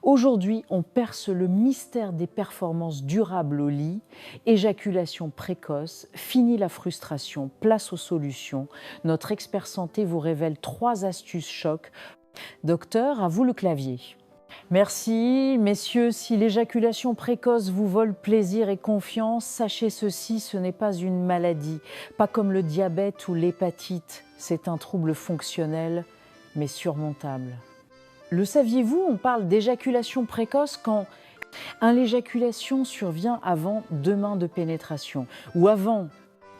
Aujourd'hui, on perce le mystère des performances durables au lit. Éjaculation précoce, fini la frustration, place aux solutions. Notre expert santé vous révèle 3 astuces choc. Docteur, à vous le clavier. Merci, messieurs, si l'éjaculation précoce vous vole plaisir et confiance, sachez ceci, ce n'est pas une maladie, pas comme le diabète ou l'hépatite, c'est un trouble fonctionnel, mais surmontable. Le saviez-vous, on parle d'éjaculation précoce quand l'éjaculation survient avant 2 mains de pénétration ou avant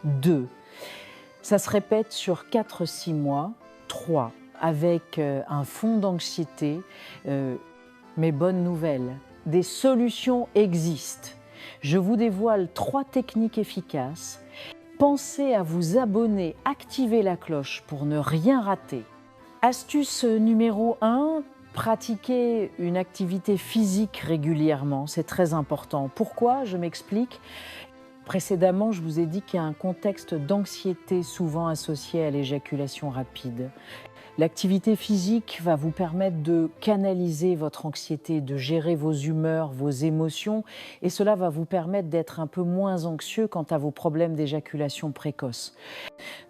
2. Ça se répète sur 4-6 mois, 3, avec un fond d'anxiété. Mais bonne nouvelle, des solutions existent. Je vous dévoile 3 techniques efficaces. Pensez à vous abonner, activez la cloche pour ne rien rater. Astuce numéro 1, pratiquez une activité physique régulièrement, c'est très important. Pourquoi? Je m'explique. Précédemment, je vous ai dit qu'il y a un contexte d'anxiété souvent associé à l'éjaculation rapide. L'activité physique va vous permettre de canaliser votre anxiété, de gérer vos humeurs, vos émotions, et cela va vous permettre d'être un peu moins anxieux quant à vos problèmes d'éjaculation précoce.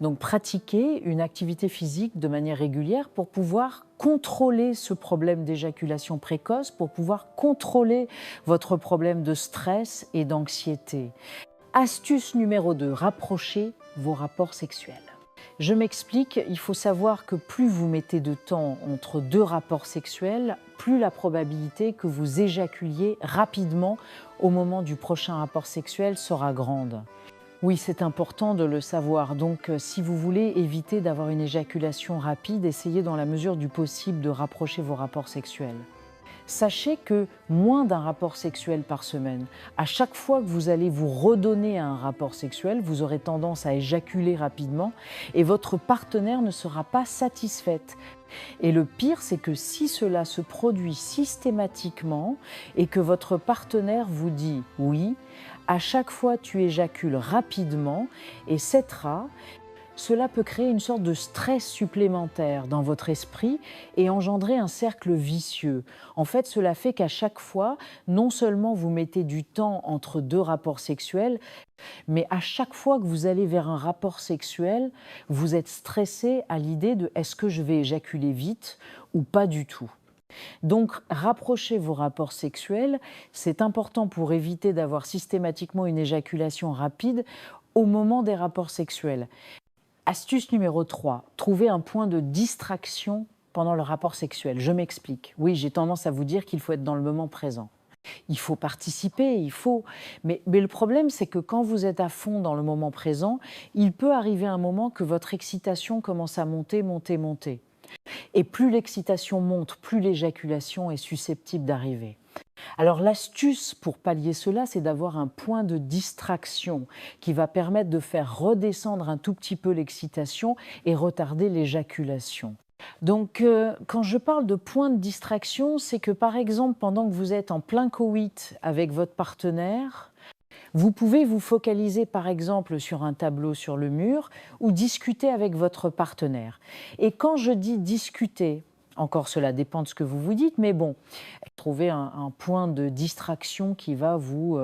Donc pratiquez une activité physique de manière régulière pour pouvoir contrôler ce problème d'éjaculation précoce, pour pouvoir contrôler votre problème de stress et d'anxiété. Astuce numéro 2, rapprochez vos rapports sexuels. Je m'explique, il faut savoir que plus vous mettez de temps entre 2 rapports sexuels, plus la probabilité que vous éjaculiez rapidement au moment du prochain rapport sexuel sera grande. Oui, c'est important de le savoir. Donc, si vous voulez éviter d'avoir une éjaculation rapide, essayez dans la mesure du possible de rapprocher vos rapports sexuels. Sachez que moins d'un rapport sexuel par semaine, à chaque fois que vous allez vous redonner à un rapport sexuel, vous aurez tendance à éjaculer rapidement et votre partenaire ne sera pas satisfaite. Et le pire, c'est que si cela se produit systématiquement et que votre partenaire vous dit « oui », à chaque fois tu éjacules rapidement et cetera, cela peut créer une sorte de stress supplémentaire dans votre esprit et engendrer un cercle vicieux. En fait, cela fait qu'à chaque fois, non seulement vous mettez du temps entre 2 rapports sexuels, mais à chaque fois que vous allez vers un rapport sexuel, vous êtes stressé à l'idée de « est-ce que je vais éjaculer vite ou pas du tout ?» Donc, rapprochez vos rapports sexuels, c'est important pour éviter d'avoir systématiquement une éjaculation rapide au moment des rapports sexuels. Astuce numéro 3, trouvez un point de distraction pendant le rapport sexuel. Je m'explique. Oui, j'ai tendance à vous dire qu'il faut être dans le moment présent. Il faut participer, mais le problème, c'est que quand vous êtes à fond dans le moment présent, il peut arriver un moment que votre excitation commence à monter, monter, monter. Et plus l'excitation monte, plus l'éjaculation est susceptible d'arriver. Alors l'astuce pour pallier cela, c'est d'avoir un point de distraction qui va permettre de faire redescendre un tout petit peu l'excitation et retarder l'éjaculation. Donc quand je parle de point de distraction, c'est que par exemple, pendant que vous êtes en plein coït avec votre partenaire, vous pouvez vous focaliser par exemple sur un tableau sur le mur ou discuter avec votre partenaire. Et quand je dis discuter, encore cela dépend de ce que vous vous dites, mais bon, trouver un point de distraction qui va vous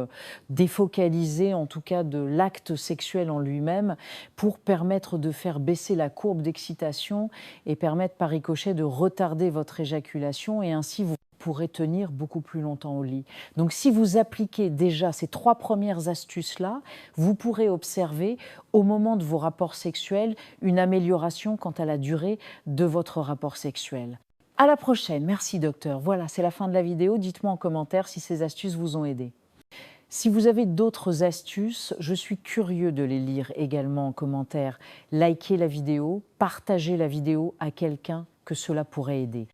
défocaliser en tout cas de l'acte sexuel en lui-même pour permettre de faire baisser la courbe d'excitation et permettre par ricochet de retarder votre éjaculation et ainsi vous pourrez tenir beaucoup plus longtemps au lit. Donc si vous appliquez déjà ces 3 premières astuces-là, vous pourrez observer au moment de vos rapports sexuels une amélioration quant à la durée de votre rapport sexuel. À la prochaine, merci docteur. Voilà, c'est la fin de la vidéo. Dites-moi en commentaire si ces astuces vous ont aidé. Si vous avez d'autres astuces, je suis curieux de les lire également en commentaire. Likez la vidéo, partagez la vidéo à quelqu'un que cela pourrait aider.